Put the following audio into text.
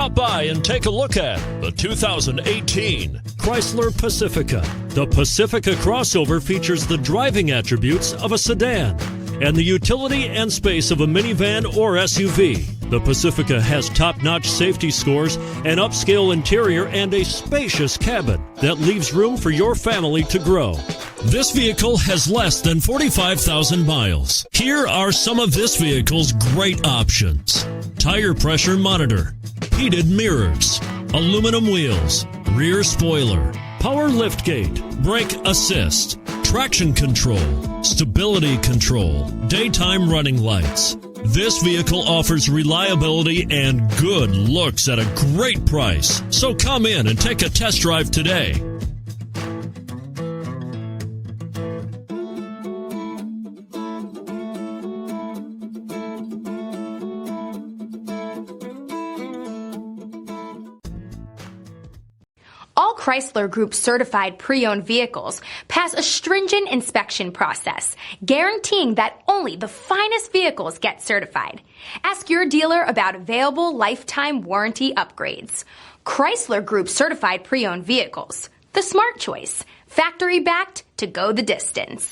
Stop by and take a look at the 2018 Chrysler Pacifica. The Pacifica crossover features the driving attributes of a sedan and the utility and space of a minivan or SUV. The Pacifica has top-notch safety scores, an upscale interior, and a spacious cabin that leaves room for your family to grow. This vehicle has less than 45,000 miles. Here are some of this vehicle's great options: tire pressure monitor, heated mirrors, aluminum wheels, rear spoiler, power liftgate, brake assist, traction control, stability control, daytime running lights. This vehicle offers reliability and good looks at a great price. So come in and take a test drive today. All Chrysler Group certified pre-owned vehicles pass a stringent inspection process, guaranteeing that only the finest vehicles get certified. Ask your dealer about available lifetime warranty upgrades. Chrysler Group certified pre-owned vehicles, the smart choice, factory backed to go the distance.